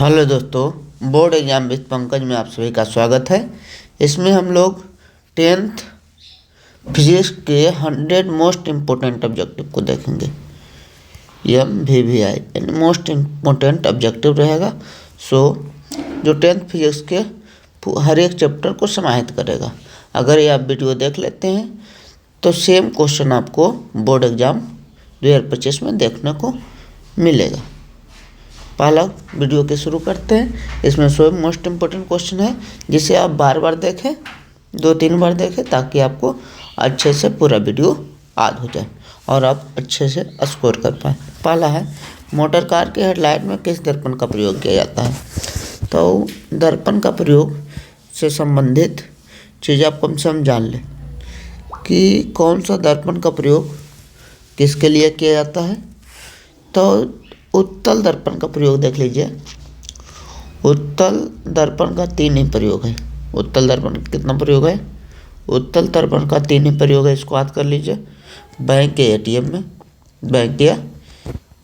Hello दोस्तों, board exam with Pankaj में आप सभी का स्वागत है। इसमें हम लोग 10th फिजिक्स के 100 मोस्ट इम्पोर्टेंट ऑब्जेक्टिव को देखेंगे। MVVI यानी मोस्ट इम्पोर्टेंट ऑब्जेक्टिव रहेगा। जो 10th फिजिक्स के हर एक चैप्टर को समाहित करेगा। अगर ये आप वीडियो देख लेते हैं तो सेम क्वेश्चन आपको बोर्ड एग्जाम 2025 में देखने को मिलेगा। पहला वीडियो के शुरू करते हैं। इसमें 100 मोस्ट इम्पोर्टेंट क्वेश्चन है जिसे आप बार बार देखें, 2-3 बार देखें ताकि आपको अच्छे से पूरा वीडियो याद हो जाए और आप अच्छे से स्कोर कर पाएँ। पहला है, मोटर कार के हेडलाइट में किस दर्पण का प्रयोग किया जाता है। तो दर्पण का प्रयोग से संबंधित चीज़ आप कम से कम जान लें कि कौन सा दर्पण का प्रयोग किसके लिए किया जाता है। तो उत्तल दर्पण का प्रयोग देख लीजिए। उत्तल दर्पण का 3 ही प्रयोग है। उत्तल दर्पण का कितना प्रयोग है? उत्तल दर्पण का 3 ही प्रयोग है। इसको याद कर लीजिए। बैंक या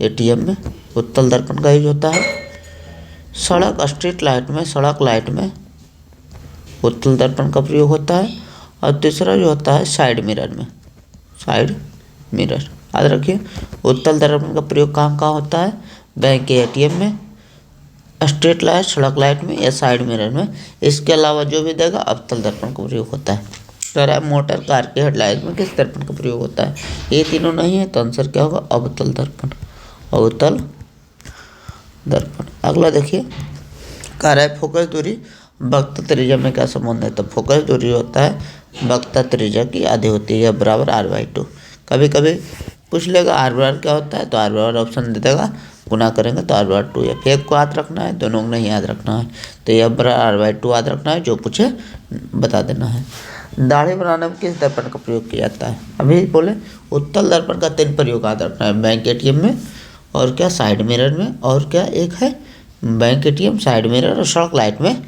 एटीएम में उत्तल दर्पण का यूज होता है। सड़क स्ट्रीट लाइट में, सड़क लाइट में उत्तल दर्पण का प्रयोग होता है। और तीसरा जो होता है साइड मिरर। याद रखिए, उत्तल दर्पण का प्रयोग कहाँ कहाँ होता है? बैंक के एटीएम में, स्ट्रीट लाइट, सड़क लाइट में या साइड मिरर में। इसके अलावा जो भी देगा अवतल दर्पण का प्रयोग होता है। कह रहा है मोटर कार के हेडलाइट में किस दर्पण का प्रयोग होता है। ये तीनों नहीं है तो आंसर क्या होगा? अवतल दर्पण। अवतल दर्पण। अगला देखिए, कह रहा है फोकस दूरी वक्र त्रिज्या में क्या संबंध है। तो फोकस दूरी होता है वक्र त्रिज्या की आधी होती है बराबर r/2। कभी कभी पूछ लेगा r/2 क्या होता है तो r/2 ऑप्शन दे देगा, गुना करेंगे तो r/2। या फेक को याद रखना है, दोनों को नहीं याद रखना है। तो यह बराबर r/2 याद रखना है, जो पूछे बता देना है। दाढ़ी बनाने में किस दर्पण का प्रयोग किया जाता है। अभी बोले उत्तल दर्पण का 3 प्रयोग याद रखना है। बैंक एटीएम में और क्या साइड मिरर में, और क्या एक है बैंक एटीएम, साइड मिरर और सड़क लाइट में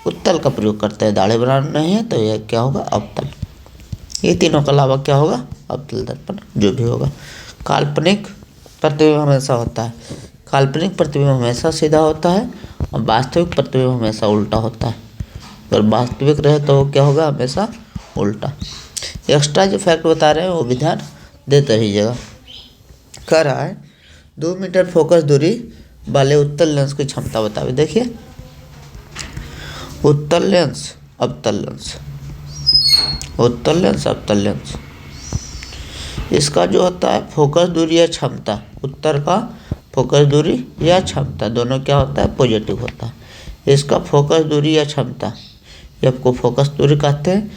उत्तल का प्रयोग करते हैं। दाढ़ी बनाना नहीं है तो यह क्या होगा? अवतल। ये तीनों के अलावा क्या होगा? अवतल दर्पण जो भी होगा। काल्पनिक प्रतिबिंब हमेशा होता है। काल्पनिक प्रतिबिंब हमेशा सीधा होता है और वास्तविक प्रतिबिंब हमेशा उल्टा होता है। अगर वास्तविक रहे तो क्या होगा? हमेशा उल्टा। एक्स्ट्रा जो फैक्ट बता रहे हैं वो भी ध्यान देते रहिएगा। कह रहा है 2 मीटर फोकस दूरी वाले उत्तल लेंस की क्षमता बतावे। देखिए, उत्तल लेंस, अवतल लेंस, उत्तल लेंस, अवतल लेंस, इसका जो होता है फोकस दूरी या क्षमता, उत्तर का फोकस दूरी या क्षमता दोनों क्या होता है? पॉजिटिव होता है। इसका फोकस दूरी या क्षमता, एफ को फोकस दूरी कहते हैं,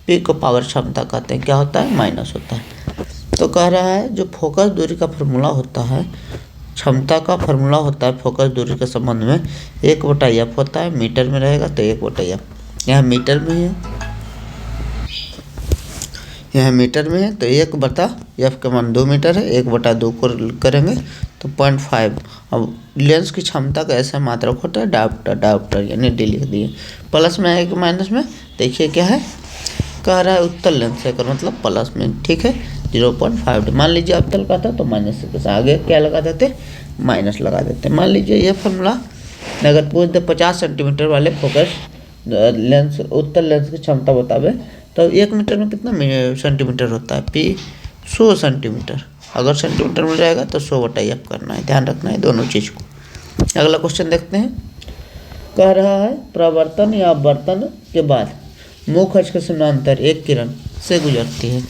पी को पावर क्षमता कहते हैं, क्या होता है? माइनस होता है। तो कह रहा है जो फोकस दूरी का फार्मूला होता है, क्षमता का फार्मूला होता है फोकस दूरी के संबंध में 1/f होता है। मीटर में रहेगा तो 1/f। यहाँ मीटर में है, यहाँ मीटर में है तो 1/f का मान 2 मीटर है। 1/2 को करेंगे तो 0.5। अब लेंस की क्षमता का ऐसा मात्रक होता है डायोप्टर यानी डी लिख दिए। प्लस में है कि माइनस में? देखिए क्या है, कह रहा है उत्तल लेंस है का मतलब प्लस में, ठीक है 0.5। मान लीजिए अवतल का था तो माइनस से आगे क्या लगा देते? माइनस लगा देते। मान लीजिए ये फॉर्मूला अगर पूछ दे 50 सेंटीमीटर वाले फोकस लेंस, उत्तल लेंस की क्षमता बतावे तो 1 मीटर में कितना सेंटीमीटर होता है? P 100 centimetre. अगर सेंटीमीटर में जाएगा तो 100/f करना है, ध्यान रखना है दोनों चीज़ को। अगला क्वेश्चन देखते हैं। कह रहा है प्रवर्तन या अपवर्तन के बाद मुख्य अक्ष के समानांतर एक किरण से गुजरती है।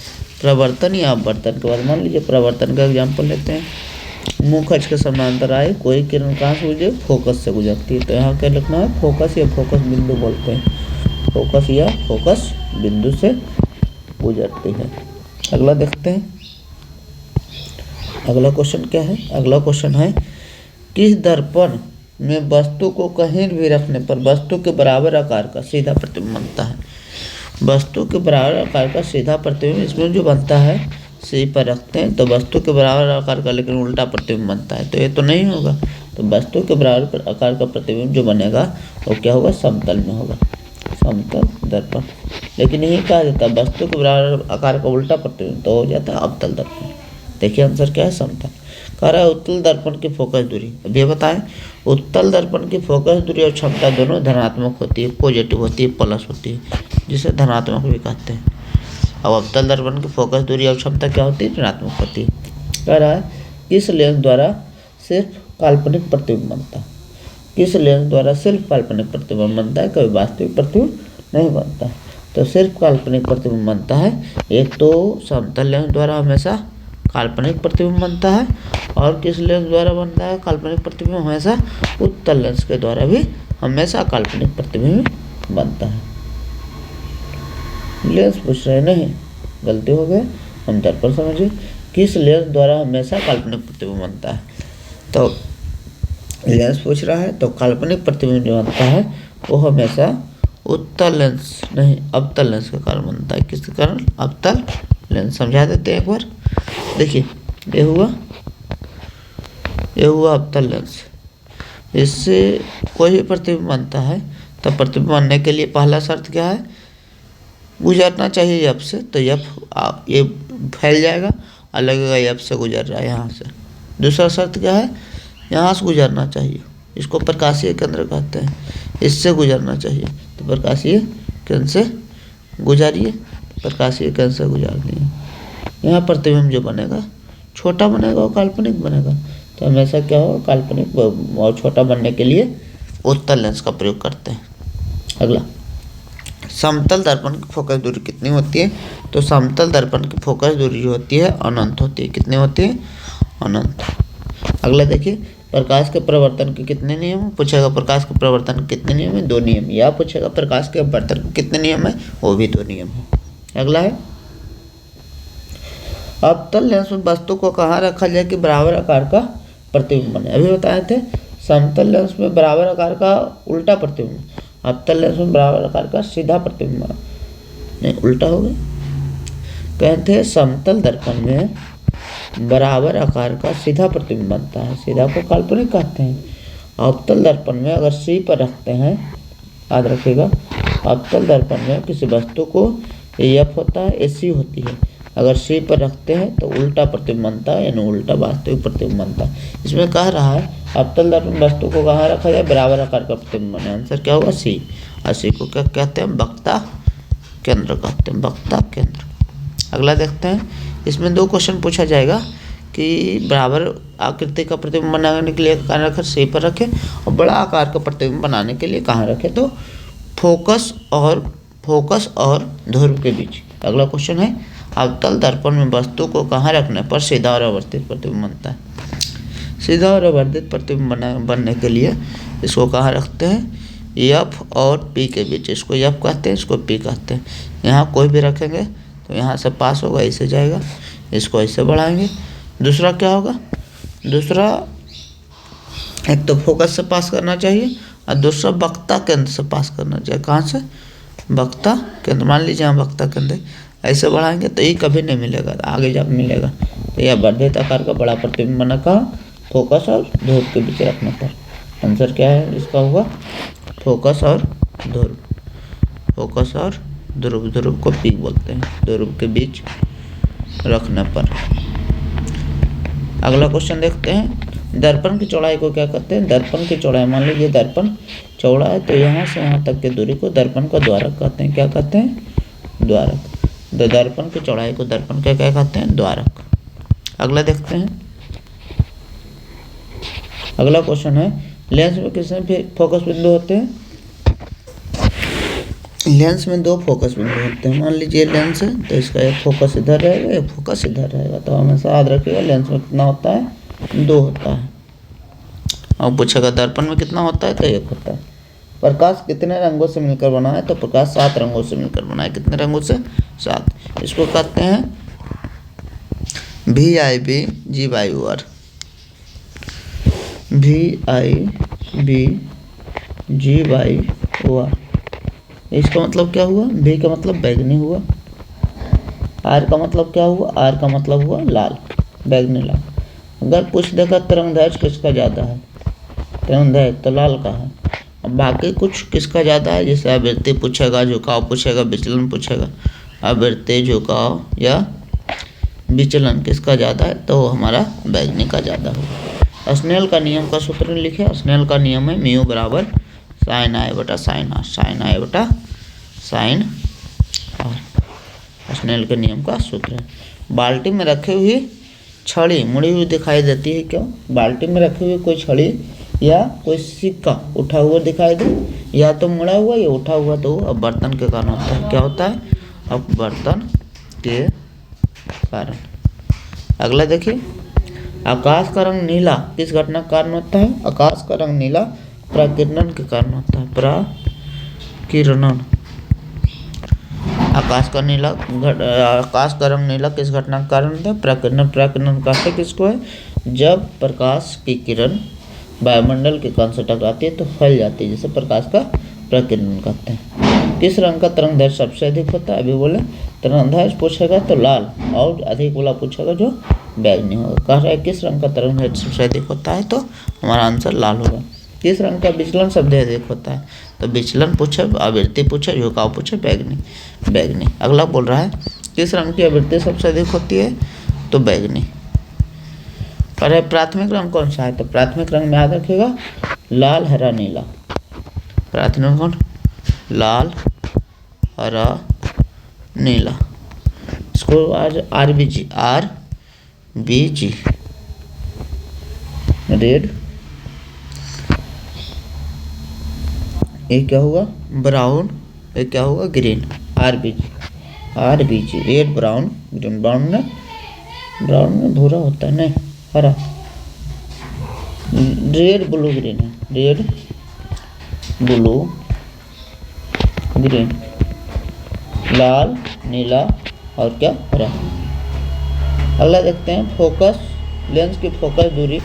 प्रवर्तन या अपवर्तन के बाद, मान लीजिए प्रवर्तन का एग्जाम्पल लेते हैं। मुख्य अक्ष के समानांतर आए कोई किरण कहाँ से गुजरे? फोकस से गुजरती है। तो यहाँ क्या लिखना है? फोकस या फोकस बिंदु बोलते हैं। फोकस या फोकस बिंदु से गुजरती है। अगला देखते हैं। अगला क्वेश्चन क्या है? अगला क्वेश्चन है किस दर्पण में वस्तु को कहीं भी रखने पर वस्तु के बराबर आकार का सीधा प्रतिबिंब बनता है। वस्तु के बराबर आकार का सीधा प्रतिबिंब इसमें जो बनता है, सी पर रखते हैं तो वस्तु के बराबर आकार का लेकिन उल्टा प्रतिबिंब बनता है, तो ये तो नहीं होगा। तो वस्तु के बराबर आकार का प्रतिबिंब जो बनेगा वो क्या होगा? समतल में होगा, समतल दर्पण। लेकिन यही कहा जाता है वस्तु के बराबर आकार का उल्टा प्रतिबिंब तो हो जाता है अवतल दर्पण। देखिए आंसर क्या है? समतल। कह रहा है उत्तल दर्पण की फोकस दूरी, अब ये बताएं उत्तल दर्पण की फोकस दूरी और क्षमता दोनों धनात्मक होती है, पॉजिटिव होती है, प्लस होती है, जिसे धनात्मक भी कहते हैं। अब अवतल दर्पण की फोकस दूरी और क्षमता क्या होती है? ऋणात्मक होती है। कह रहा है किस लेंस द्वारा सिर्फ काल्पनिक प्रतिबिंब बनता है? किस लेंस द्वारा सिर्फ काल्पनिक प्रतिबिंब बनता है, कभी वास्तविक प्रतिबिंब नहीं बनता है। तो सिर्फ काल्पनिक प्रतिबिंब बनता है। एक तो समतल लेंस द्वारा हमेशा काल्पनिक प्रतिबिंब बनता है, और किस लेंस द्वारा बनता है काल्पनिक प्रतिबिंब? हमेशा उत्तल लेंस के द्वारा भी हमेशा काल्पनिक प्रतिबिंब बनता है। लेंस पूछ रहे नहीं, गलती हो गए, हम दर्पण समझिए। किस लेंस द्वारा हमेशा काल्पनिक प्रतिबिंब बनता है? तो लेंस पूछ रहा है, तो काल्पनिक प्रतिबिंब जो बनता है वो हमेशा उत्तल लेंस नहीं अवतल लेंस के कारण बनता है। किसके कारण? अवतल लेंस। समझा देते हैं एक बार। देखिए ये हुआ अवतल लेंस। इससे कोई भी प्रतिबिंब बनता है तो प्रतिबिंब बनने के लिए पहला शर्त क्या है? गुजरना चाहिए एफ से, तो एफ ये फैल जाएगा और लगेगा एफ से गुजर रहा है यहाँ से। दूसरा शर्त क्या है? यहाँ से गुजरना चाहिए, इसको प्रकाशीय केंद्र कहते हैं। इससे गुजरना चाहिए, तो प्रकाशीय केंद्र से गुजारिए, प्रकाशीय केंद्र से गुजार दिए। यहाँ प्रतिबिंब जो बनेगा छोटा बनेगा और काल्पनिक बनेगा, तो हमेशा क्या हो? काल्पनिक और छोटा बनने के लिए उत्तल लेंस का प्रयोग करते हैं। अगला, समतल दर्पण की फोकस दूरी कितनी होती है? तो समतल दर्पण की फोकस दूरी जो होती है अनंत होती है। कितनी होती है? अनंत। अगला देखिए, प्रकाश के प्रवर्तन के कितने नियम पूछेगा? प्रकाश के प्रवर्तन के कितने नियम है? 2 नियम। या पूछेगा प्रकाश के अपवर्तन के कितने नियम है? वो भी 2 नियम है। अगला है, अवतल लेंस में वस्तु को कहाँ रखा जाए कि बराबर आकार का प्रतिबिंब बने? अभी बताए थे समतल लेंस में बराबर आकार का उल्टा प्रतिबिंब, अवतल लेंस में बराबर आकार का सीधा प्रतिबिंब नहीं, उल्टा हो गया। कहते हैं समतल दर्पण में बराबर आकार का सीधा प्रतिबिंब बनता है, सीधा को काल्पनिक कहते हैं। अवतल दर्पण में अगर सी पर रखते हैं, याद रखिएगा, अवतल दर्पण में किसी वस्तु को एफ होता है, ए सी होती है, अगर सी पर रखते हैं तो उल्टा प्रतिबिंब बनता है, यानी उल्टा वास्तविक प्रतिबिंब बनता है। इसमें कह रहा है अवतल दर्पण वस्तु को कहाँ रखा जाए? बराबर आकार का प्रतिबिंब बने। आंसर क्या होगा? सी। और सी को क्या कहते हैं? वक्ता केंद्र कहते हैं, वक्ता केंद्र। अगला देखते हैं, इसमें 2 क्वेश्चन पूछा जाएगा कि बराबर आकृति का प्रतिबिंब बनाने के लिए कहाँ रखें? सी पर रखें, और बड़ा आकार का प्रतिबिंब बनाने के लिए कहाँ रखें? तो फोकस और ध्रुव के बीच। अगला क्वेश्चन है, अवतल दर्पण में वस्तु को कहाँ रखने पर सीधा और आवर्तित प्रतिबिंब बनता है? सीधा और आवर्तित प्रतिबिंब बनने के लिए इसको कहाँ रखते हैं? एफ और पी के बीच। इसको एफ कहते हैं, इसको पी कहते हैं। यहाँ कोई भी रखेंगे तो यहाँ से पास होगा, ऐसे जाएगा, इसको ऐसे बढ़ाएंगे। दूसरा क्या होगा? दूसरा एक तो फोकस से पास करना चाहिए, और दूसरा वक्ता केंद्र से पास करना चाहिए। कहाँ से? वक्ता केंद्र। मान लीजिए यहाँ वक्ता केंद्र, ऐसे बढ़ाएंगे तो ये कभी नहीं मिलेगा, आगे जाकर मिलेगा। तो यह वर्धित आकार का बड़ा प्रतिबिंब बना कहाँ? फोकस और ध्रुव के बीच रखने पर। आंसर क्या है इसका? होगा फोकस और ध्रुव। फोकस और ध्रुव, ध्रुव को पीक बोलते हैं, ध्रुव के बीच रखने पर। अगला क्वेश्चन देखते हैं, दर्पण की चौड़ाई को क्या कहते हैं? दर्पण की चौड़ाई, मान लीजिए दर्पण चौड़ा है तो यहाँ से यहाँ तक की दूरी को दर्पण का द्वारक कहते हैं। क्या कहते हैं? द्वारक। तो दर्पण की चौड़ाई को दर्पण का क्या कहते हैं? द्वारक। अगला देखते हैं, अगला क्वेश्चन है, लेंस में कितने फोकस बिंदु होते हैं? लेंस में 2 फोकस बिंदु होते हैं। मान लीजिए लेंस है तो इसका एक फोकस इधर रहेगा, एक फोकस इधर रहेगा। तो हमेशा याद रखिएगा लेंस में कितना होता है? 2 होता है। और पूछेगा दर्पण में कितना होता है? तो 1 होता है। प्रकाश कितने रंगों से मिलकर बना है? तो प्रकाश 7 रंगों से मिलकर बना है। कितने रंगों से? 7। इसको कहते हैं VIBGYOR। VIBGYOR। इसका मतलब क्या हुआ? V का मतलब बैगनी हुआ, R का मतलब क्या हुआ? R का मतलब हुआ लाल, बैगनी लाल। अगर पूछ देगा तरंगदैर्घ्य किसका ज़्यादा है? तरंगदैर्घ्य तो लाल का है। अब बाकी कुछ किसका ज़्यादा है? जैसे आवृत्ति पूछेगा, झुकाव पूछेगा, विचलन पूछेगा। आवृत्ति, झुकाव या विचलन किसका ज़्यादा है, तो हमारा बैगनी का ज़्यादा होगा। स्नेल का नियम का सूत्र लिखे। स्नेल का नियम है म्यू बराबर साइन आई बटा साइन आर, साइन आई बटा साइन आर। स्नेल के नियम का सूत्र है। बाल्टी में रखी हुई छड़ी मुड़ी हुई दिखाई देती है क्यों? बाल्टी में रखी हुई कोई छड़ी या कोई सिक्का उठा हुआ दिखाई दे, या तो मुड़ा हुआ या उठा हुआ, तो अब बर्तन के कारण होता है। क्या होता है? अब बर्तन के कारण। अगला देखिए, आकाश का रंग नीला किस घटना के कारण होता है? आकाश का रंग नीला प्रकीर्णन के कारण होता है। प्रकीर्णन। आकाश का रंग नीला किस घटना के कारण होता है? प्रकीर्णन। प्रकीर्णन कहते किसको है? जब प्रकाश की किरण वायुमंडल के कण से टकराती है तो फैल जाती है, जिसे प्रकाश का प्रकीर्णन कहते हैं। किस रंग का तरंगदैर्घ्य सबसे अधिक होता है? अभी बोले तरंगदैर्घ्य पूछेगा तो लाल, और अधिक वाला पूछेगा जो बैगनी होगा। कह रहा है किस रंग का तरंगदैर्घ्य सबसे अधिक होता है, तो हमारा आंसर लाल होगा। किस रंग का विचलन सबसे अधिक होता है? तो विचलन पूछे, आवृत्ति पूछे, झुकाव पूछे, बैगनी। अगला बोल रहा है किस रंग की आवृत्ति सबसे अधिक होती है? तो बैगनी। अरे प्राथमिक रंग कौन सा है? तो प्राथमिक रंग में याद रखिएगा लाल, हरा, नीला। प्राथमिक कौन? लाल, हरा, नीला। इसको आज RBG रेड, ये क्या हुआ? ब्राउन, ये क्या हुआ? Green. RBG red, brown, green. Brown में भूरा होता है, नहीं हरा। रेड, ब्लू, ग्रीन है। Red, blue, green. लाल, नीला और क्या? हरा। अगला देखते हैं फोकस, लेंस की फोकस दूरी।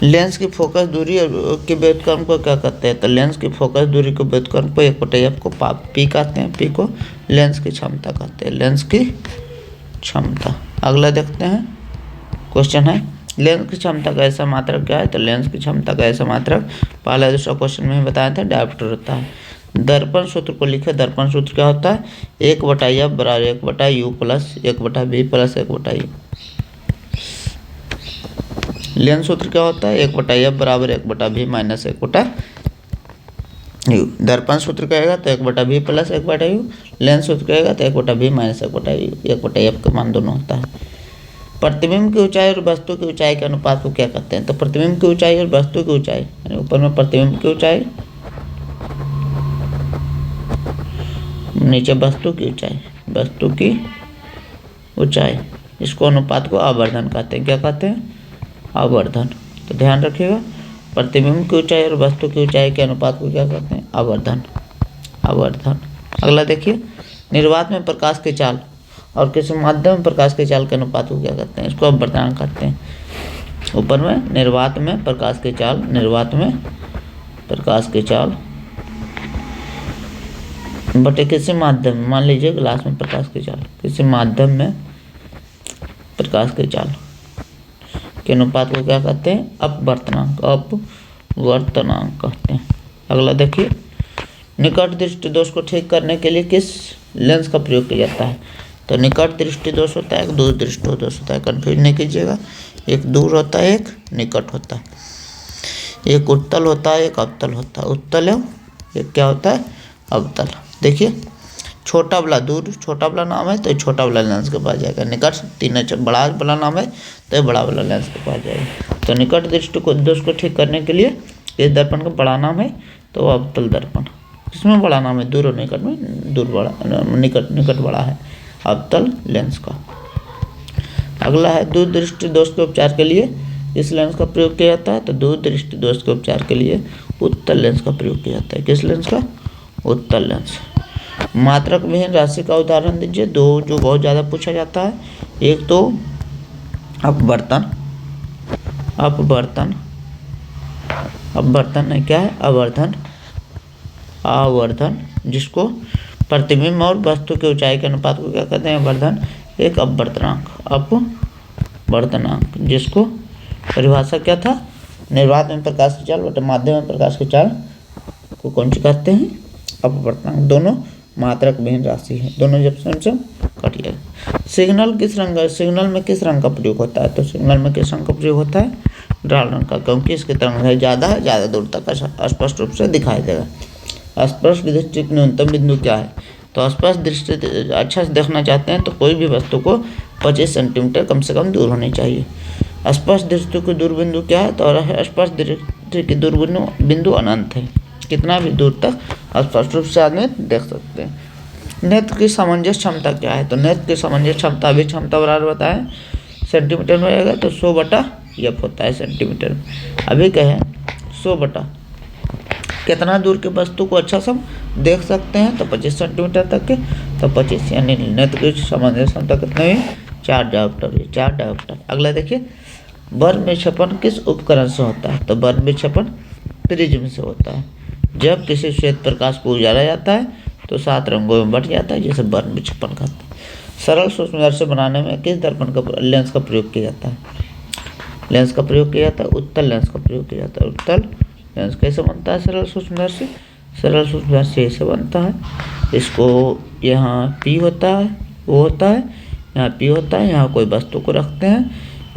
लेंस की फोकस दूरी के व्युत्क्रम को क्या कहते हैं? तो लेंस की फोकस दूरी को व्युत्क्रम को 1/f को पी कहते हैं। पी को लेंस की क्षमता कहते हैं, लेंस की क्षमता। अगला देखते हैं क्वेश्चन है लेंस की क्षमता का ऐसा मात्रक क्या है? तो लेंस की क्षमता का ऐसा मात्रक पहला दूसरा क्वेश्चन में ही बताया था, डायोप्टर होता है। दर्पण सूत्र को लिखे। दर्पण सूत्र क्या होता है? 1/f बराबर 1/u plus 1/v plus 1/u। Lens सूत्र क्या होता है? 1/f बराबर 1/v माइनस 1/u। दर्पण सूत्र कहेगा तो 1/v प्लस 1/u। लेंस सूत्र कहेगा तो 1/v माइनस 1/u। 1/f का मान दोनों होता है। प्रतिबिंब की ऊंचाई और वस्तु की ऊंचाई के अनुपात को क्या कहते हैं? तो प्रतिबिंब की ऊंचाई और वस्तु की ऊंचाई, यानी ऊपर में प्रतिबिंब की ऊंचाई, नीचे वस्तु की ऊंचाई, वस्तु की ऊंचाई, इसको अनुपात को आवर्धन कहते हैं। क्या कहते हैं? आवर्धन। तो ध्यान रखिएगा, प्रतिबिंब की ऊंचाई और वस्तु की ऊंचाई के अनुपात को क्या कहते हैं? आवर्धन। अगला देखिए, निर्वात में प्रकाश की चाल और किसी माध्यम में प्रकाश की चाल के अनुपात को क्या कहते हैं? इसको अपवर्तनांक कहते हैं। ऊपर में निर्वात में प्रकाश की चाल, निर्वात में प्रकाश की चाल बटे किसी माध्यम में, मान लीजिए ग्लास में प्रकाश की चाल, किसी माध्यम में प्रकाश की चाल के अनुपात को क्या कहते हैं? अपवर्तनांक कहते हैं। अगला देखिए, निकट दृष्टि दोष को ठीक करने के लिए किस लेंस का प्रयोग किया जाता है? तो निकट दृष्टि दोष होता है, एक दूर दृष्टि दोष होता है। कंफ्यूज नहीं कीजिएगा, एक दूर होता है, एक निकट होता है। एक उत्तल होता है, एक अवतल होता है। उत्तल है, एक क्या होता है? अवतल। देखिए, छोटा वाला दूर, छोटा वाला नाम है तो छोटा वाला लेंस के पास जाएगा। निकट तीन बड़ा वाला नाम है तो बड़ा वाला लेंस के पास जाएगा। तो निकट दृष्टि को दोष को ठीक करने के लिए इस दर्पण का बड़ा नाम है तो अवतल दर्पण। किसमें बड़ा नाम है? दूर और निकट में दूर बड़ा, निकट बड़ा है अवतल लेंस का। अगला है दूर दृष्टि दोष के उपचार के लिए इस लेंस का प्रयोग किया जाता है। तो दूर दृष्टि दोष के उपचार के लिए उत्तल लेंस का प्रयोग किया जाता है। किस लेंस का? उत्तल लेंस। मात्रक विहीन राशि का उदाहरण दीजिए। दो जो बहुत ज़्यादा पूछा जाता है, एक तो अपवर्तन है, क्या है? आवर्धन, जिसको प्रतिबिंब और वस्तु की ऊंचाई के अनुपात को क्या कहते हैं? आवर्धन। एक अपवर्तनांक, जिसको परिभाषा क्या था? निर्वात में प्रकाश की चाल बटे माध्यम में प्रकाश की चाल को कौन सी कहते हैं? अपवर्तनांक। दोनों मात्रक विहीन राशि है। दोनों जब सेम कट जाएगा। सिग्नल किस रंग का, सिग्नल में किस रंग का प्रयोग होता है, तो सिग्नल में किस रंग का प्रयोग होता है, लाल रंग का, क्योंकि इसकी तरंग ज़्यादा दूर तक स्पष्ट रूप से दिखाई देगा। स्पर्श दृष्टि की न्यूनतम बिंदु क्या है, तो स्पर्श दृष्टि अच्छा से देखना चाहते हैं तो कोई भी वस्तु को 25 सेंटीमीटर कम से कम दूर होनी चाहिए। स्पर्श दृष्टि की दूर बिंदु क्या है, तो स्पर्श दृष्टि की दूर बिंदु अनंत है, कितना भी दूर तक स्पष्ट रूप से आदमी देख सकते हैं। नेत्र की सामंजस्य क्षमता क्या है, तो नेत्र की सामंजस्य क्षमता अभी क्षमता बराबर बताएं सेंटीमीटर में रहेगा तो 100/F होता है सेंटीमीटर में। अभी कहें 100 कितना दूर के वस्तु को अच्छा से देख सकते हैं, तो 25 सेंटीमीटर तक के, तो 25 यानी नेत्र की सामान्य क्षमता कितनी हुई, 4 डायोप्टर हुई, 4 डायोप्टर। अगला देखिए, वर्ग विक्षेपण किस उपकरण से होता है, तो वर्ग विक्षेपण प्रिज्म से होता है। जब किसी श्वेत प्रकाश को उजाला जाता है तो 7 रंगों में बट जाता है, जिसे वर्ग विक्षेपण कहते हैं। सरल सूक्ष्मदर्शी बनाने में किस दर्पण का लेंस का प्रयोग किया जाता है, लेंस का प्रयोग किया जाता है, उत्तल लेंस का प्रयोग किया जाता है। उत्तल लेंस कैसे बनता है सरल सूक्ष्मदर्शी, सरल सूक्ष्मदर्शी ऐसे बनता है, इसको यहाँ P होता है, वो होता है, यहाँ P होता है, यहाँ कोई वस्तु को रखते हैं,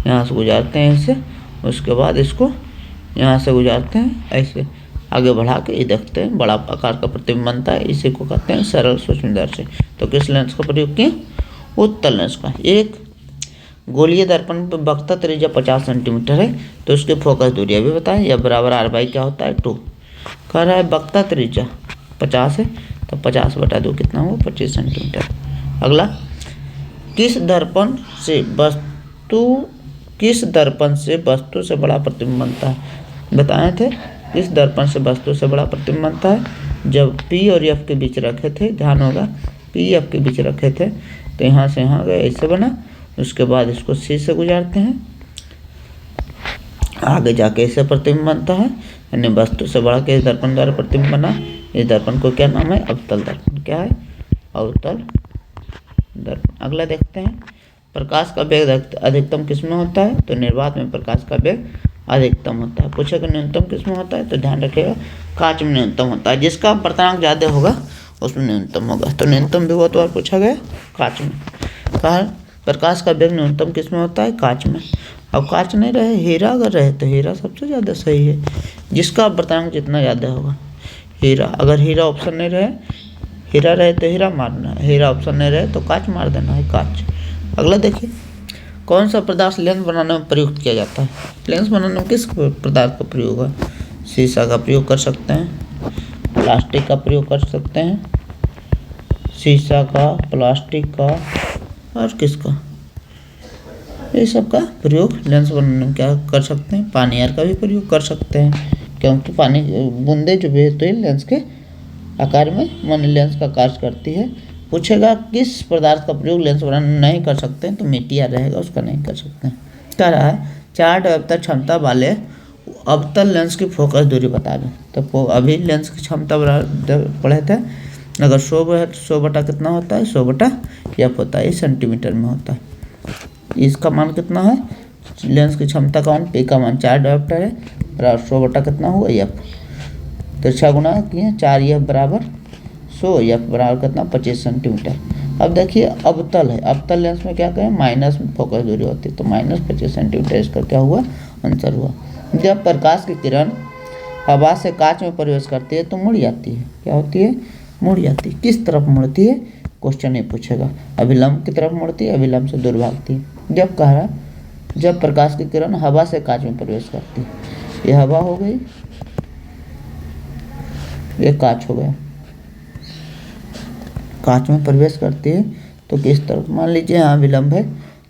यहाँ से गुजारते हैं ऐसे, उसके बाद इसको यहाँ से गुजारते हैं ऐसे आगे बढ़ा के ये देखते हैं, बड़ा आकार का प्रतिबिंब बनता है, इसी को कहते हैं सरल सूक्ष्मदर्शी। तो किस लेंस का प्रयोग किए, उत्तल लेंस का। एक गोलीय दर्पण पर वक्रता त्रिज्या 50 सेंटीमीटर है, तो उसकी फोकस दूरी अभी बताएं, या बराबर R/2 क्या होता है 2। कह रहा है वक्रता त्रिज्या 50 है, तो 50/2 कितना हुआ 25 सेंटीमीटर। अगला, किस दर्पण से वस्तु से बड़ा प्रतिबिंब बनता है, बताए थे, किस दर्पण से वस्तु से बड़ा प्रतिबिंब बनता है, जब P और F के बीच रखे थे, ध्यान होगा P F के बीच रखे थे, तो यहाँ से यहाँ गए ऐसे बना, उसके बाद इसको C से गुजारते हैं, आगे जाके ऐसे प्रतिबिंब बनता है, यानी वस्तु से बड़ा के दर्पण द्वारा प्रतिबिंब बना। इस दर्पण को क्या नाम है, अवतल दर्पण। क्या है, अवतल दर्पण। अगला देखते हैं, प्रकाश का वेग अधिकतम किस में होता है, तो निर्वात में प्रकाश का वेग अधिकतम होता है। पूछेगा न्यूनतम किस में होता है, तो ध्यान रखिएगा कांच में न्यूनतम होता है, जिसका अपवर्तनांक ज़्यादा होगा उसमें न्यूनतम होगा, तो न्यूनतम भी बहुत बार पूछा गया कांच में। कहा प्रकाश का वेग न्यूनतम किस में होता है, कांच में। अब कांच नहीं रहे, हीरा अगर रहे तो हीरा सबसे ज़्यादा सही है, जिसका अपवर्तनांक जितना ज़्यादा होगा हीरा। अगर हीरा ऑप्शन नहीं रहे, हीरा रहे तो हीरा मारना है, हीरा ऑप्शन नहीं रहे तो कांच मार देना है, कांच। अगला देखिए, कौन सा पदार्थ लेंस बनाने में प्रयुक्त किया जाता है, लेंस बनाने में किस पदार्थ का प्रयोग है, शीशा का प्रयोग कर सकते हैं, प्लास्टिक का प्रयोग कर सकते हैं, शीशा का, प्लास्टिक का और किसका, ये सब का प्रयोग लेंस बनाने में क्या कर सकते हैं, पानी का भी प्रयोग कर सकते हैं, क्योंकि पानी बूंदे जो भेजते हैं लेंस के आकार में मान लेंस का कार्य करती है। पूछेगा किस पदार्थ का प्रयोग लेंस बनाने में नहीं कर सकते हैं, तो मिट्टी रहेगा, उसका नहीं कर सकते हैं। क्या रहा है, 4 डायोप्टर क्षमता वाले अवतल लेंस की फोकस दूरी बता दें, तो अभी लेंस की क्षमता पढ़े थे, अगर 100 है तो 100 कितना होता है, 100/F होता है, ये सेंटीमीटर में होता है। इसका मान कितना है, लेंस की क्षमता का मान P का मान 4 डायोप्टर है, बराबर 100 कितना हुआ F, तो 6 गुना किए 4F बराबर 100, F बराबर कितना 25 सेंटीमीटर। अब देखिए अवतल है, अवतल लेंस में क्या कहें, माइनस फोकस दूरी होती है, तो -25 सेंटीमीटर इसका क्या हुआ, आंसर हुआ। जब प्रकाश की किरण हवा से कांच में प्रवेश करती है तो मुड़ जाती है, क्या होती है, मुड़ जाती है। किस तरफ मुड़ती है, क्वेश्चन ये पूछेगा, अभिलंब की तरफ मुड़ती है, अभिलंब से दूर भागती है। जब कह रहा है जब प्रकाश की किरण हवा से कांच में प्रवेश करती है, ये हवा हो गई, ये कांच हो गया, कांच में प्रवेश करती है तो किस तरफ, मान लीजिए यहाँ विलंब है,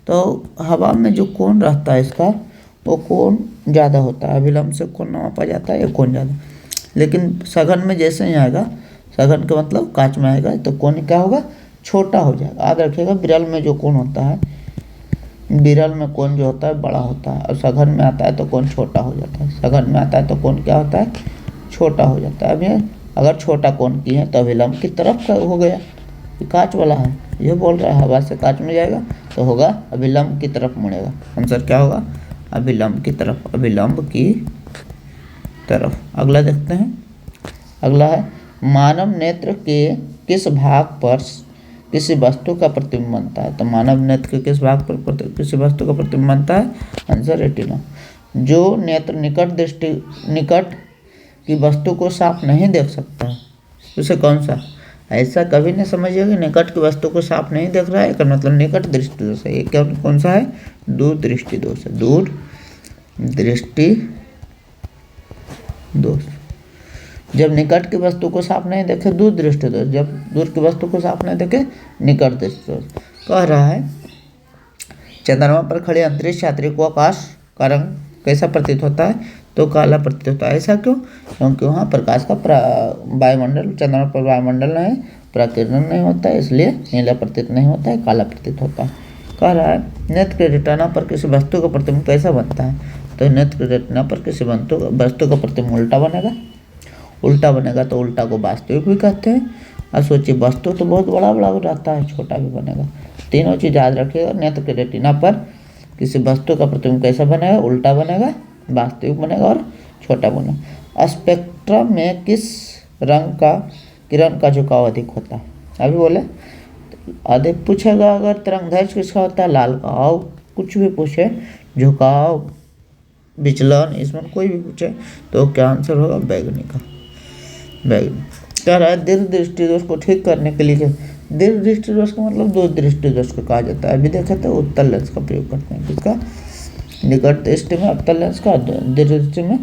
तो हवा में जो कोण रहता है इसका, वो कोण ज़्यादा होता है, अभिलंब से कोण मापा जाता है, ये कोण ज़्यादा। लेकिन सघन में जैसे ही आएगा, सघन का मतलब कांच में आएगा, तो कोण क्या होगा, छोटा हो जाएगा। याद रखिएगा विरल में जो कोण होता है, विरल में कोण जो होता है बड़ा होता है, और सघन में आता है तो कोण छोटा हो जाता है। सघन में आता है तो कोण क्या होता है, छोटा हो जाता है। अब ये अगर छोटा कोण की है तो अभिलंब की तरफ का हो गया, कांच वाला है, ये बोल रहा है हवा से कांच में जाएगा तो होगा अभिलंब की तरफ मुड़ेगा। आंसर क्या होगा, अभिलंब की तरफ, अभिलंब की तरफ। अगला देखते हैं, अगला है मानव नेत्र के किस भाग पर किसी वस्तु का प्रतिबिंब बनता है? तो मानव नेत्र के किस भाग पर किसी वस्तु का प्रतिबिंब बनता है? Answer retina. जो नेत्र निकट की वस्तु को साफ नहीं देख सकता है, उसे कौन सा? ऐसा कभी नहीं समझिए कि निकट की वस्तु को साफ नहीं देख रहा है, इसका मतलब निकट दृष्टि दोष है। ये क्या कौन सा है? दूर दृष्टि दोष है। दूर दृष्टि दोष। जब निकट की वस्तु को साफ नहीं देखे दूर दृष्टि दोष, जब दूर की वस्तु को साफ नहीं देखे निकट दृष्टि दोष। कह रहा है चंद्रमा पर खड़े अंतरिक्ष यात्री को आकाश का रंग कैसा प्रतीत होता है? तो काला प्रतीत होता है। ऐसा क्यों? क्योंकि वहाँ प्रकाश का वायुमंडल, चंद्रमा पर वायुमंडल नहीं, प्रकीर्णन नहीं होता है, इसलिए नीला प्रतीत नहीं होता है, काला प्रतीत होता है। कह रहा है नेत्र के रेटिना पर किसी वस्तु का प्रतिबिंब कैसा बनता है? तो नेत्र के रेटिना पर किसी वस्तु का प्रतिबिंब उल्टा बनेगा। उल्टा बनेगा तो उल्टा को वास्तविक भी कहते हैं। अब सोचिए, वस्तु तो बहुत बड़ा बड़ा रहता है, छोटा भी बनेगा। तीनों चीज़ याद रखिएगा। नेत्र के रेटिना पर किसी वस्तु का प्रतिबिंब कैसा बनेगा? उल्टा बनेगा, वास्तविक बनेगा और छोटा बनेगा। स्पेक्ट्रम में किस रंग का किरण का झुकाव अधिक होता है? अभी बोले अधिक पूछेगा। अगर तरंगदैर्घ्य किसका होता है? लाल का। और कुछ भी पूछे, झुकाव, विचलन, इसमें कोई भी पूछे तो क्या आंसर होगा? बैगनी का। बैगनी। कह रहा है दीर्घ दृष्टि दोष को ठीक करने के लिए, दीर्घ दृष्टि दोष का मतलब दूर दृष्टि दोष को कहा जाता है। अभी देखे तो उत्तल लेंस का प्रयोग करते हैं। किसका? निकट दृष्टि में अवतल लेंस का, दीर्घ दृष्टि में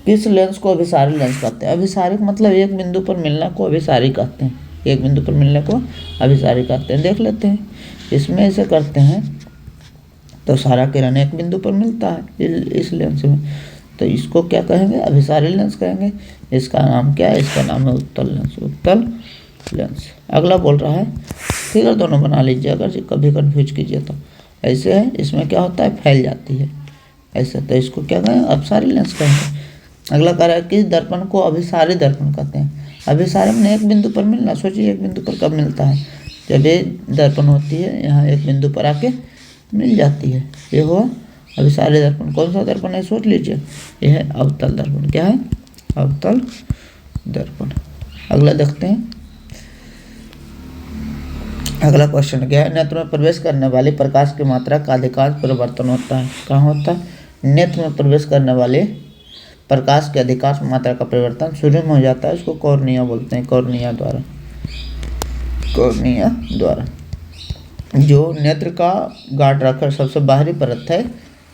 किस लेंस को अभिसारी लेंस कहते हैं? अभिसारी मतलब एक बिंदु पर मिलने को अभिसारी कहते हैं। एक बिंदु पर मिलने को अभिसारी कहते हैं। देख लेते हैं, इसमें ऐसे करते हैं तो सारा किरण एक बिंदु पर मिलता है इस लेंस में, तो इसको क्या कहेंगे? अभिसारी लेंस कहेंगे। इसका नाम क्या है? इसका नाम है उत्तल लेंस। उत्तल लेंस। अगला बोल रहा है फिगर दोनों बना लीजिए अगर कभी कन्फ्यूज कीजिए तो। ऐसे है, इसमें क्या होता है? फैल जाती है ऐसे, तो इसको क्या कहें? अभिसारी लेंस कहेंगे। अगला कह रहा है किस दर्पण को अभिसारी दर्पण कहते हैं? अभिसारी में एक बिंदु पर मिलना। सोचिए एक बिंदु पर कब मिलता है? जब ये दर्पण होती है यहाँ एक बिंदु पर आके मिल जाती है, ये हुआ अभिसारी दर्पण। कौन सा दर्पण है? सोच लीजिए, यह है अवतल दर्पण। क्या है? अवतल दर्पण। अगला देखते हैं। अगला क्वेश्चन क्या है? नेत्र में प्रवेश करने वाले प्रकाश की मात्रा का अधिकांश परिवर्तन होता है। कहाँ होता है? नेत्र में प्रवेश करने वाले प्रकाश के अधिकांश मात्रा का परिवर्तन सूर्य में हो जाता है। उसको कॉर्निया बोलते हैं। कॉर्निया द्वारा। कॉर्निया द्वारा। जो नेत्र का गार्ड रखकर सबसे बाहरी परत है,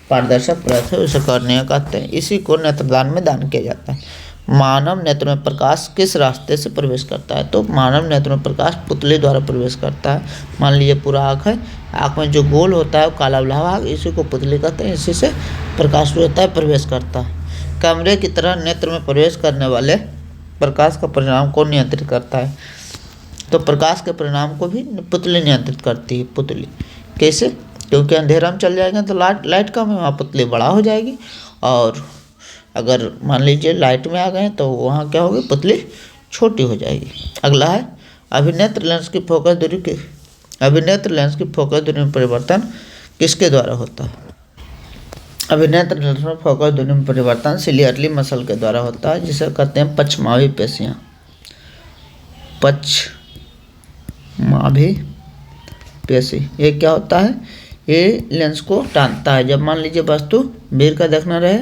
पारदर्शक परत है, उसे कॉर्निया कहते हैं। इसी को नेत्रदान में दान किया जाता है। मानव नेत्र में प्रकाश किस रास्ते से प्रवेश करता है? तो मानव नेत्र में प्रकाश पुतली द्वारा प्रवेश करता है। मान लीजिए पूरा आँख है, आँख में जो गोल होता है वो काला भाग, इसी को पुतली कहते हैं। इसी से प्रकाश जो होता है प्रवेश करता है। कैमरे की तरह नेत्र में प्रवेश करने वाले प्रकाश का परिणाम कौन नियंत्रित करता है? तो प्रकाश के परिणाम को भी पुतली नियंत्रित करती है। पुतली कैसे? क्योंकि अंधेरा में चल जाएगा तो लाइट कम है, वहाँ पुतली बड़ा हो जाएगी, और अगर मान लीजिए लाइट में आ गए तो वहाँ क्या होगी? पुतली छोटी हो जाएगी। अगला है अभिनेत्र लेंस की फोकस दूरी में परिवर्तन किसके द्वारा होता है? अभिनेत्र लेंस में फोकस दूरी में परिवर्तन सिलियरली मसल के द्वारा होता है, जिसे कहते हैं पश्चमावी पेशियाँ। पश्चमावी पेशी। ये क्या होता है? ये लेंस को टानता है। जब मान लीजिए वस्तु भीड़ का देखना रहे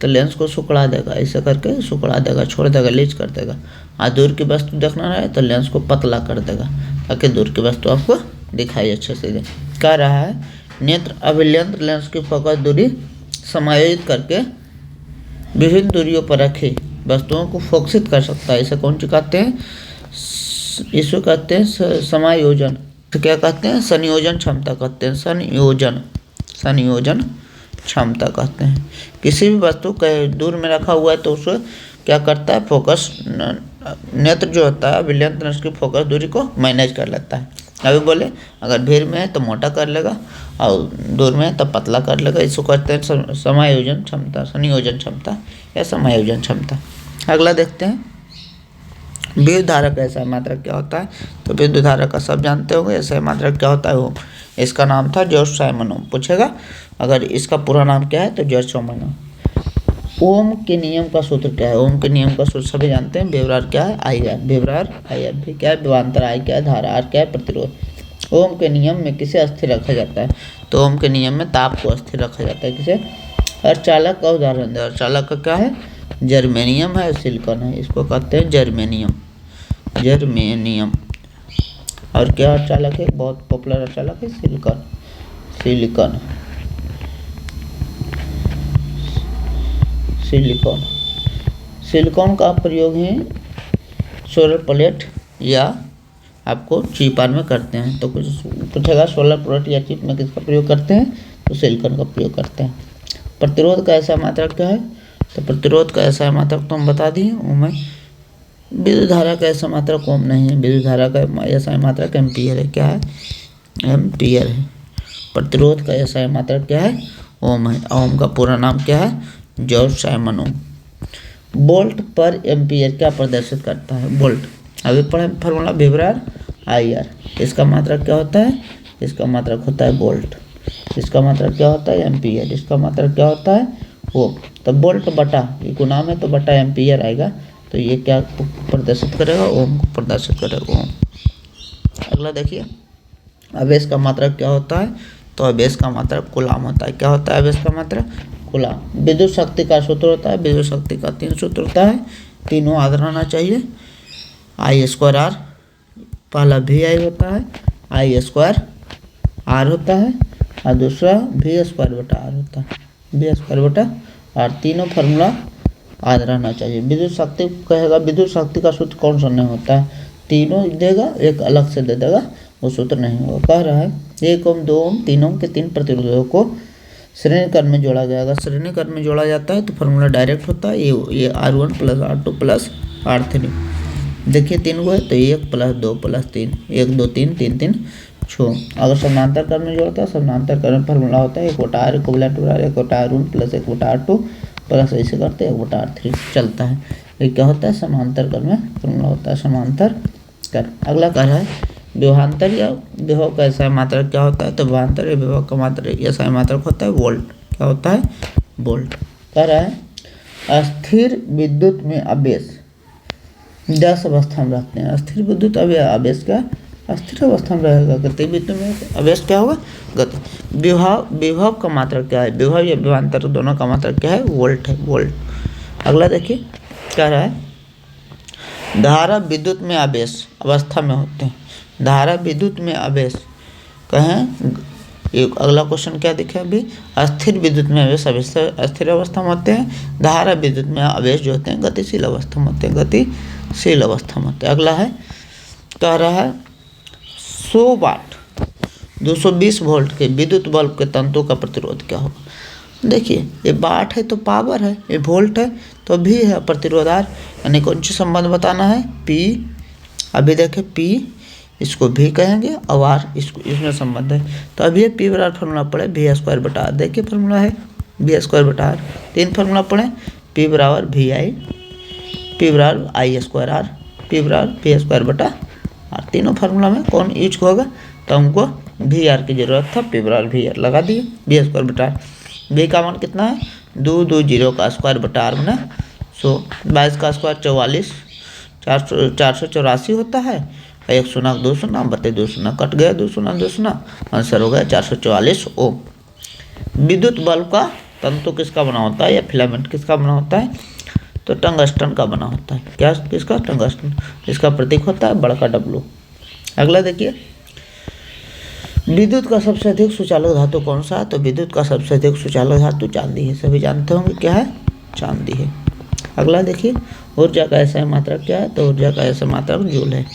तो लेंस को सुकड़ा देगा, ऐसे करके सुकड़ा देगा, छोड़ देगा, लीच कर देगा। और दूर की वस्तु देखना रहे तो लेंस को पतला कर देगा, ताकि दूर की वस्तु आपको दिखाई अच्छे से दे। कह रहा है नेत्र अभिलेंत्र लेंस की फोकस दूरी समायोजित करके विभिन्न दूरियों पर रखी वस्तुओं को फोकसित कर सकता है। इसे कौन सी कहते हैं? इसको कहते हैं समायोजन। तो क्या कहते हैं? संयोजन क्षमता कहते हैं। संयोजन क्षमता कहते हैं। किसी भी वस्तु के दूर में रखा हुआ है तो उसे क्या करता है? फोकस नेत्र जो होता है अभिलेंत्र लेंस की फोकस दूरी को मैनेज कर लेता है। अभी बोले अगर भीड़ में है तो मोटा कर लेगा, और दूर में है तो पतला कर लेगा। इसको कहते हैं समायोजन क्षमता, संयोजन क्षमता या समायोजन क्षमता। अगला देखते हैं विद्युत धारा का ऐसा मात्रक क्या होता है? तो विद्युत धारा का सब जानते होंगे। ऐसा मात्रक क्या होता है? वो इसका नाम था जॉर्ज साइमन ओम। पूछेगा अगर इसका पूरा नाम क्या है तो जॉर्ज साइमन ओम। ओम के नियम का सूत्र क्या है? ओम के नियम का सूत्र सभी जानते हैं, व्यवहार क्या है? आई आर, व्यवहार आई आर भी क्या है? विभवांतर आई क्या है? धारा आर क्या है? प्रतिरोध। ओम के नियम में किसे अस्थिर रखा जाता है? तो ओम के नियम में ताप को अस्थिर रखा जाता है। किसे? अर्धचालक का उदाहरण दे। अर्धचालक का क्या है? जर्मेनियम है, सिलिकॉन है, इसको कहते हैं जर्मेनियम। जर्मेनियम। और क्या अर्धचालक है? बहुत पॉपुलर अर्धचालक है सिलिकॉन। सिलिकॉन। सिलिकॉन। सिलिकॉन का प्रयोग है सोलर प्लेट या आपको चिपान में करते हैं। तो कुछ पूछेगा सोलर प्लेट या चिप में किसका प्रयोग करते हैं? तो सिलिकॉन का प्रयोग करते हैं। प्रतिरोध का ऐसा मात्रक क्या है? तो प्रतिरोध का ऐसा मात्रक तो हम बता दिए ओम है। विद्युत धारा का ऐसा मात्रक ओम नहीं है। विद्युत धारा का ऐसा मात्रक एम्पियर है। क्या है? एम्पियर है। प्रतिरोध का ऐसा मात्रक क्या है? ओम है। ओम का पूरा नाम क्या है? जॉर्ज साइमन ओम। वोल्ट पर एम्पियर क्या प्रदर्शित करता है? वोल्ट। अभी पढ़े फॉर्मूला व्यवहार आई आर। इसका मात्रक क्या होता है? इसका मात्रक होता है वोल्ट। इसका मात्रक क्या होता है? एम्पियर। इसका मात्रक क्या होता है? ओम। तो वोल्ट बटा, ये गुना में तो बटा एम्पियर आएगा, तो ये क्या प्रदर्शित करेगा? ओम को प्रदर्शित करेगा, ओम। अगला देखिए, आवेश का मात्रक क्या होता है? तो आवेश का मात्रक कूलाम होता है। क्या होता है आवेश का मात्रक? कूलाम। विद्युत शक्ति का सूत्र होता है, विद्युत शक्ति का 3 सूत्र होता है, तीनों याद रहना चाहिए। आई स्क्वायर आर, पहला वी आई होता है, आई स्क्वायर आर होता है, और दूसरा वी स्क्वायर बटा आर होता है, वी स्क्वायर बटा आर। तीनों फार्मूला याद रहना चाहिए। विद्युत शक्ति कहेगा, विद्युत शक्ति का सूत्र कौन सा नहीं होता है? तीनों देगा, एक अलग से दे देगा, वो सूत्र नहीं होगा। कह रहा है 1 ओम 2 ओम 3 ओम के 3 प्रतिरोधों को श्रेणी क्रम में जोड़ा गया। अगर श्रेणी क्रम में जोड़ा जाता है तो फार्मूला डायरेक्ट होता है, ये R1 plus R2 plus R3। देखिए 3 को है तो 1 प्लस 2 प्लस 3, 1 2 3 3 3 6। अगर समानांतर क्रम में जोड़ता है, समानांतर क्रम में फार्मूला होता है 1 बटा R इक्वलेंट बटा 1 बटा R1 प्लस 1 बटा R2 प्लस ऐसे करते हैं 1 बटा R3 चलता है। ये क्या होता है? समांतर क्रम में फार्मूला होता है, समांतर क्रम। अगला कह रहा है विभवांतर या विभव का ऐसा मात्रक क्या होता है? तो विभवांतर या विभव का मात्रक ऐसा मात्रक होता है वोल्ट। क्या होता है? वोल्ट। कह रहा है अस्थिर विद्युत में आवेश 10 अवस्था में रहते हैं। अस्थिर विद्युत आवेश का अस्थिर अवस्था में रहेगा। गति विद्युत में आवेश क्या होगा? गति। विभव का मात्रक क्या है? विभव या विभवांतर दोनों का मात्रक क्या है? वोल्ट है, वोल्ट। अगला देखिए, कह रहा है धारा विद्युत में आवेश अवस्था में होते हैं। धारा विद्युत में आवेश कहें, एक अगला क्वेश्चन क्या दिखे अभी? अस्थिर विद्युत में आवेश अस्थिर अवस्था में होते हैं। धारा विद्युत में आवेश जो होते हैं गतिशील अवस्था में होते हैं, गतिशील अवस्था में होते हैं। अगला है, कह रहा है 100 वाट 220 वोल्ट के विद्युत बल्ब के तंतु का प्रतिरोध क्या होगा? देखिए ये वाट है तो पावर है, ये वोल्ट है तो भी है प्रतिरोध आर, यानी कौन सी संबंध बताना है? पी। अभी देखें पी इसको भी कहेंगे और आर इसको, इसमें संबंध है। तो अभी पी बराबर फार्मूला पढ़े वी स्क्वायर बटा आर। देखिए फार्मूला है वी स्क्वायर बटा आर। 3 फार्मूला पढ़े, पी बराबर वी आई, पी बराबर आई स्क्वायर आर, पी बराबर वी स्क्वायर बटा आर। तीनों फार्मूला में कौन यूज होगा? तो हमको वी आर की जरूरत था, पी बराबर वी आर लगा दिए, वी स्क्वायर बटा आर। वी का मान कितना है? 2 2 0 का स्क्वायर बटा आर बना 100, 22 का स्क्वायर 44, 484 होता है। 1 शून्य 2 शून्य बटे 2 शून्य कट गया, 2 शून्य 2 शून्य, आंसर हो गया 444 ओम। विद्युत बल्ब का तंतु किसका बना होता है या फिलामेंट किसका बना होता है? तो टंगस्टन का बना होता है। क्या किसका? टंगस्टन। इसका प्रतीक होता है बड़का डब्लू। अगला देखिए, विद्युत का सबसे अधिक सुचालक धातु कौन सा है? तो विद्युत का सबसे अधिक सुचालक धातु चांदी है। सभी जानते होंगे क्या है? चांदी है। अगला देखिए, ऊर्जा का ऐसा मात्रक क्या है? तो ऊर्जा का ऐसा मात्रक जूल है।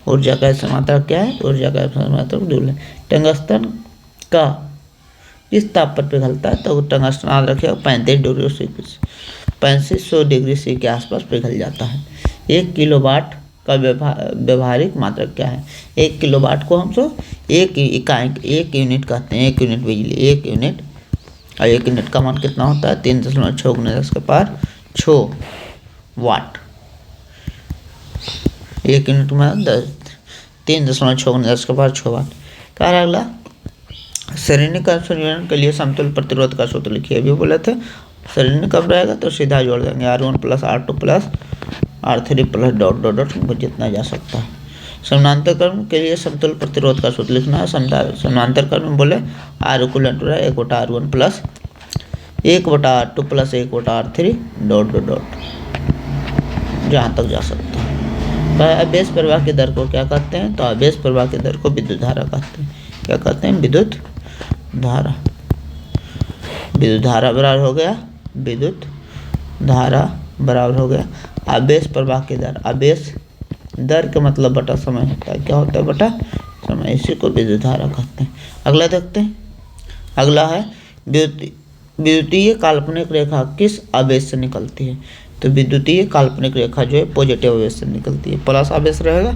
ऊर्जा का ऐसा मात्रक क्या है? ऊर्जा का ऐसा मात्रक जूल है। टंगस्टन का किस ताप पर पिघलता है? तो टंगस्टन याद रखिएगा 3500 डिग्री सी के आसपास पिघल जाता है। 1 किलोवाट का व्यवहारिक मात्रक क्या है? 1 किलोवाट को हम एक इकाई 1 यूनिट कहते हैं। 1 यूनिट बिजली, 1 यूनिट, और 1 यूनिट का मान कितना होता है? 3.6 वाट। 1 यूनिट में 3.6 वाट। कह रहा अगला, श्रेणी का संयोजन के लिए समतुल्य प्रतिरोध का सूत्र लिखिए। अभी बोले थे शून्य कब रहेगा तो सीधा जोड़ देंगे R1 plus R2 plus R3 plus dot dot dot हमको जितना जा सकता है। समानांतर क्रम के लिए समतुल्य प्रतिरोध का सूत्र लिखना है। समानांतर क्रम में बोले R equal to 1/R1 plus 1/R2 plus 1/R3 dot dot dot जहाँ तक जा सकता है। तो आवेश प्रवाह की दर को क्या कहते हैं? तो आवेश प्रवाह की दर को विद्युत धारा कहते हैं। क्या कहते हैं? विद्युत धारा। विद्युत धारा बराबर हो गया विद्युत धारा बराबर हो गया आवेश प्रवाह की दर। आवेश दर का मतलब बटा समय होता है। क्या होता है? बटा समय। इसी को विद्युत धारा कहते हैं। अगला देखते हैं। अगला है विद्युतीय काल्पनिक रेखा किस आवेश से निकलती है? तो विद्युतीय काल्पनिक रेखा जो है पॉजिटिव आवेश से निकलती है। प्लस आवेश रहेगा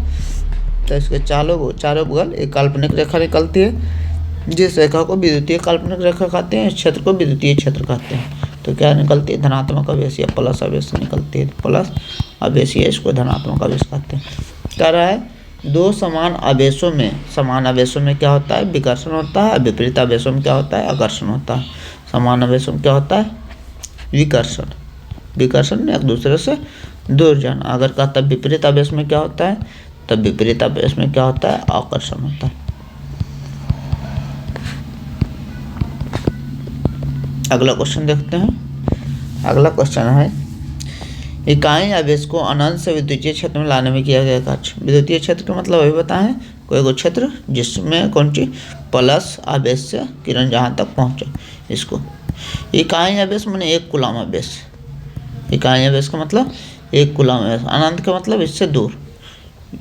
तो इसके चारों बगल एक काल्पनिक रेखा निकलती है। जिस रेखा को विद्युतीय काल्पनिक रेखा कहते हैं, इस क्षेत्र को विद्युतीय क्षेत्र कहते हैं। तो क्या निकलती है? धनात्मक आवेश या प्लस आवेश से निकलती है। प्लस आवेश या इसको धनात्मक आवेश कहते हैं। कह रहा है दो समान आवेशों में क्या होता है? विकर्षण होता है। विपरीत आवेशों में क्या होता है? आकर्षण होता है। समान आवेशों में क्या होता है? विकर्षण एक दूसरे से दूर जाना। अगर कहता है विपरीत आवेश में क्या होता है, तब विपरीत आवेश में क्या होता है? आकर्षण होता है। अगला क्वेश्चन देखते हैं। अगला क्वेश्चन है इकाई आवेश को अनंत से विद्युतीय क्षेत्र में लाने में किया गया कार्य। विद्युतीय क्षेत्र का मतलब अभी बताएं, कोई को क्षेत्र जिसमें कौन सी प्लस आवेश से किरण जहाँ तक पहुँचे, इसको इकाई आवेश माने 1 कूलम आवेश। इकाई आवेश का मतलब 1 कूलम आवेश। अनंत का मतलब इससे दूर।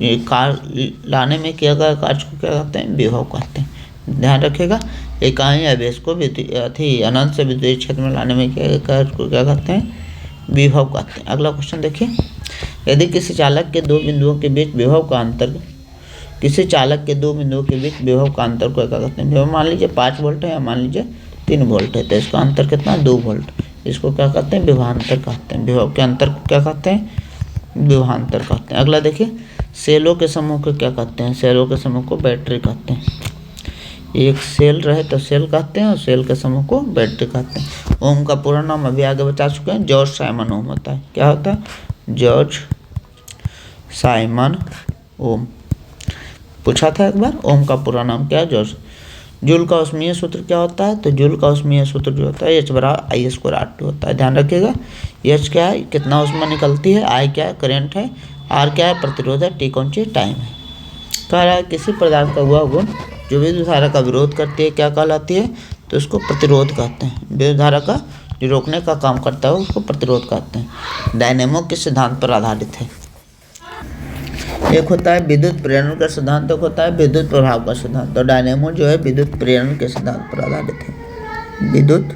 ये कार्य लाने में किया गया कार्य को क्या कहते हैं? विभव कहते हैं। ध्यान रखिएगा, इकाई आवेश को अनंत से विद्युतीय क्षेत्र में लाने में किया गया कार्य को क्या कहते हैं? विभव कहते हैं। अगला क्वेश्चन देखिए। यदि किसी चालक के दो बिंदुओं के बीच विभव का अंतर को क्या कहते हैं? विभव मान लीजिए 5 वोल्ट है या मान लीजिए 3 वोल्ट है, तो इसका अंतर कितना? 2 वोल्ट। इसको क्या कहते हैं? विभवांतर कहते हैं। विभव के अंतर को क्या कहते हैं? विभवांतर कहते हैं। अगला देखिए, सेलों के समूह को क्या कहते हैं? सेलों के समूह को बैटरी कहते हैं। एक सेल रहे तो सेल कहते हैं और सेल के समूह को बैटरी कहते हैं। ओम का पूरा नाम अभी आगे बता चुके हैं, जॉर्ज साइमन ओम होता है। क्या होता है? जॉर्ज साइमन ओम। पूछा था एक बार, ओम का पूरा नाम क्या है? जॉर्ज। जूल का ऊष्मीय सूत्र क्या होता है? तो जूल का ऊष्मीय सूत्र जो होता है H बराबर I² होता है। ध्यान रखिएगा, H क्या है? कितना ऊष्मा निकलती है, I क्या है? करंट है, R क्या है? प्रतिरोध है, T कौन सी? टाइम है। कह रहा है किसी पदार्थ का वह गुण जो विद्युत धारा का विरोध करती है क्या कहलाती है? तो उसको प्रतिरोध कहते हैं। विद्युत धारा का जो रोकने का काम करता है उसको प्रतिरोध कहते हैं। डायनेमो किस सिद्धांत पर आधारित है? एक होता है विद्युत प्रेरण का सिद्धांत, एक होता है विद्युत प्रभाव का सिद्धांत। तो डायनेमो जो है विद्युत प्रेरण के सिद्धांत पर आधारित है। विद्युत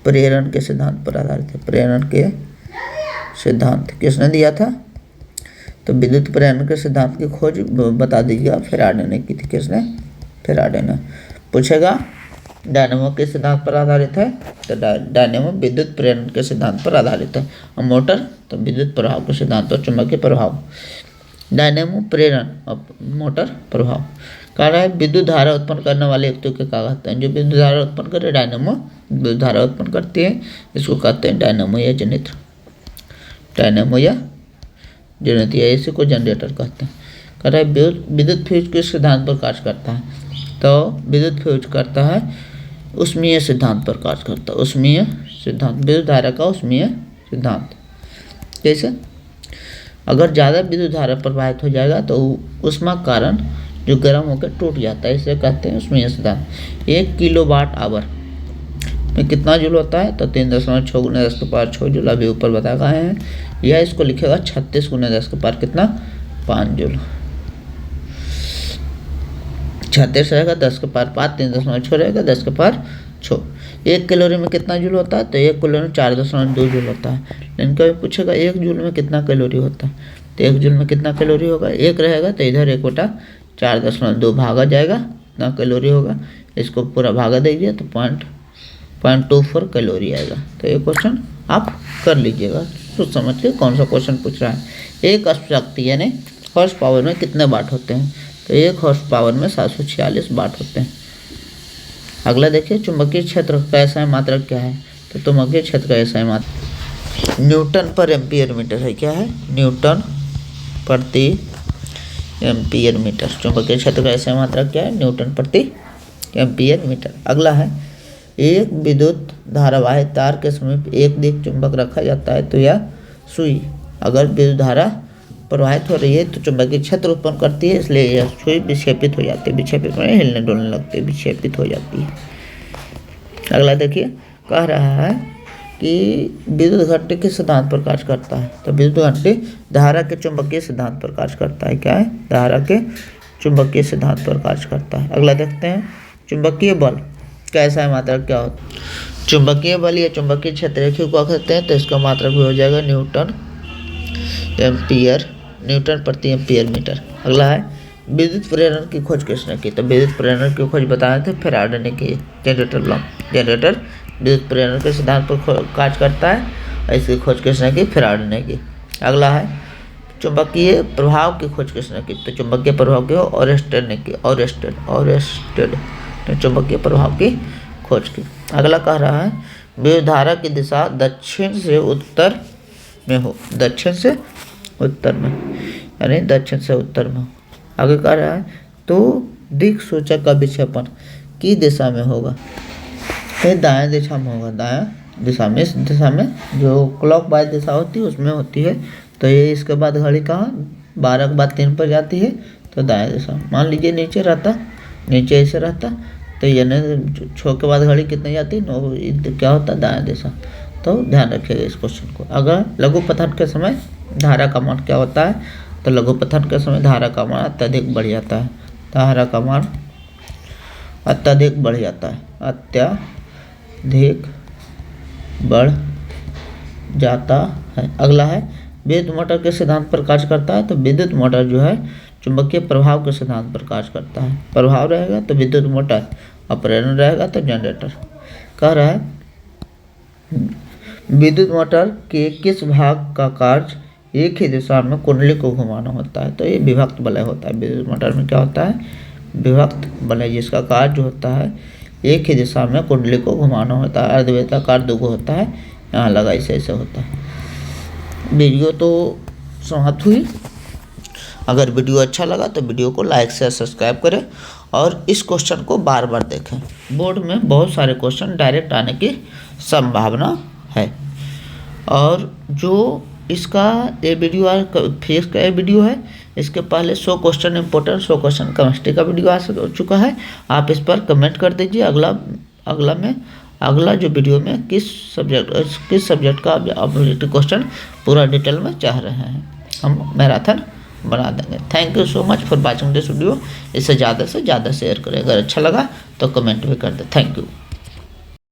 प्रेरण के सिद्धांत पर आधारित है। प्रेरण के सिद्धांत किसने दिया था? तो विद्युत प्रेरण के सिद्धांत की खोज बता दीजिएगा फेराडे ने की थी। किसने? फेराडे ने। पूछेगा डायनेमो के सिद्धांत पर आधारित है, तो डायनेमो विद्युत प्रेरण के सिद्धांत पर आधारित है। और मोटर तो विद्युत प्रभाव के सिद्धांत और चुंबकीय प्रभाव। डायनेमो प्रेरण और मोटर प्रभाव। कह रहा है विद्युत धारा उत्पन्न करने वाले युक्तियों के क्या कहते हैं? जो विद्युत धारा उत्पन्न करे डायनेमो विद्युत धारा उत्पन्न करती है, इसको कहते हैं डायनेमो या जनरेटर। डायनेमो या जनरेटर, इसी को जनरेटर कहते हैं। कह रहा है विद्युत फ्यूज किस सिद्धांत पर कार्य करता है? तो विद्युत फ्यूज करता है ऊष्मीय सिद्धांत पर कार्य करता है। ऊष्मीय सिद्धांत, विद्युत धारा का ऊष्मीय सिद्धांत। जैसे अगर ज़्यादा विद्युत धारा प्रवाहित हो जाएगा तो ऊष्मा कारण जो गर्म होकर टूट जाता है, इसे कहते हैं ऊष्मीय सिद्धांत। 1 किलोवाट आवर में कितना जूल होता है? तो 3.6 × 10⁻⁶ जूल अभी ऊपर बता गए हैं। यह इसको लिखेगा 36 × 10⁻⁵ कितना? 5 जूल। 36 रहेगा 10⁻⁵, 3.6 रहेगा 10⁻⁶। 1 कैलोरी में कितना जूल होता है? तो 1 कैलोरी में 4.2 जूल होता है। लेकिन कभी पूछेगा 1 जूल में कितना कैलोरी होता है? तो 1 जूल में कितना कैलोरी होगा? 1 रहेगा तो इधर 1/4.2 भागा जाएगा, कितना कैलोरी होगा? इसको पूरा भागा देंगे तो 0.24 कैलोरी आएगा। तो ये क्वेश्चन आप कर लीजिएगा, सोच समझ के कौन सा क्वेश्चन पूछ रहा है। एक शक्ति यानी हॉर्स पावर में कितने वाट होते हैं? तो 1 हॉर्स पावर में 746 वाट होते हैं। अगला देखिए, चुंबकीय क्षेत्र कैसा है, मात्रक क्या है? तो चुंबकीय क्षेत्र का ऐसा मात्रा न्यूटन पर एम्पियर मीटर है। क्या है? न्यूटन प्रति एम्पियर मीटर। चुंबकीय क्षेत्र का ऐसा मात्रा क्या है? न्यूटन प्रति एम्पियर मीटर। अगला है, एक विद्युत धारावाही तार के समीप एक दिक चुंबक रखा जाता है तो यह सुई अगर विद्युत धारा प्रवाहित हो रही है तो चुंबकीय क्षेत्र उत्पन्न करती है, इसलिए यह सुई विक्षेपित हो जाती है। विक्षेपित में हिलने डुलने लगती है, विक्षेपित हो जाती है। अगला देखिए, कह रहा है कि विद्युत घंटे किस सिद्धांत पर कार्य करता है? तो विद्युत घंटे धारा के चुंबकीय सिद्धांत पर कार्य करता है। क्या है? धारा के चुंबकीय सिद्धांत पर कार्य करता है। अगला देखते हैं, चुंबकीय बल कैसा है, मात्रा क्या होता है? चुंबकीय बल या चुंबकीय क्षेत्र रेखीय को कहते हैं, तो इसका मात्रा भी हो जाएगा न्यूटन प्रति एम्पियर मीटर। अगला है, विद्युत प्रेरण की खोज किसने की? तो विद्युत प्रेरण की खोज बताए थे फैराडे ने की। जनरेटर विद्युत प्रेरण के सिद्धांत पर कार्य करता है, इसकी खोज किसने की? फैराडे ने की। अगला है, चुंबकीय प्रभाव की खोज किसने की? तो चुंबकीय प्रभाव की ओरेस्टेड ने की। ओरेस्टेड ने चुंबकीय प्रभाव की खोज की। अगला कह रहा है, विद्युत धारा की दिशा दक्षिण से उत्तर में हो। दक्षिण से उत्तर में, यानी दक्षिण से उत्तर में हो। आगे कह रहा है, तो दिक् सूचक का विक्षेपण की दिशा में होगा? ये दाएं दिशा में होगा। दाएं दिशा में, इस दिशा में जो क्लॉकवाइज दिशा होती है उसमें होती है। तो ये इसके बाद घड़ी कहाँ 12 के बाद 3 पर जाती है, तो दाएं दिशा। मान लीजिए नीचे रहता, नीचे ऐसे रहता, तो यानी 6 के बाद घड़ी कितनी जाती है? 9। क्या होता है? दाएं दिशा। तो ध्यान रखिएगा इस क्वेश्चन को। अगर लघु पतन के समय धारा का मान क्या होता है? तो लघु पतन के समय धारा का मान अत्यधिक बढ़ जाता है। धारा का मान अत्यधिक बढ़ जाता है, अत्यधिक बढ़ जाता है। अगला है, विद्युत मोटर के सिद्धांत पर कार्य करता है। तो विद्युत मोटर जो है चुंबकीय प्रभाव के सिद्धांत पर कार्य करता है। प्रभाव रहेगा तो विद्युत मोटर, और प्रेरण रहेगा तो जनरेटर। कह रहा है, विद्युत मोटर के किस भाग का कार्य एक ही दिशा में कुंडली को घुमाना होता है? तो ये विभक्त वलय होता है। विद्युत मोटर में क्या होता है? विभक्त वलय, जिसका कार्य जो होता है एक ही दिशा में कुंडली को घुमाना होता है। अर्धवृत्ताकार दुगो होता है, यहाँ लगा ऐसे ऐसे होता है। वीडियो तो समाप्त हुई। अगर वीडियो अच्छा लगा तो वीडियो को लाइक शेयर सब्सक्राइब करें और इस क्वेश्चन को बार बार देखें। बोर्ड में बहुत सारे क्वेश्चन डायरेक्ट आने की संभावना है। और जो इसका ये वीडियो फेस का ये वीडियो है, इसके पहले 100 क्वेश्चन इंपॉर्टेंट 100 क्वेश्चन केमिस्ट्री का वीडियो आ चुका है। आप इस पर कमेंट कर दीजिए अगला जो वीडियो में किस सब्जेक्ट का आप क्वेश्चन पूरा डिटेल में चाह रहे हैं, हम मैराथन बना देंगे। Thank you so much for watching this video. इसे ज़्यादा से ज़्यादा शेयर करें। अगर अच्छा लगा तो कमेंट भी कर दें। Thank you.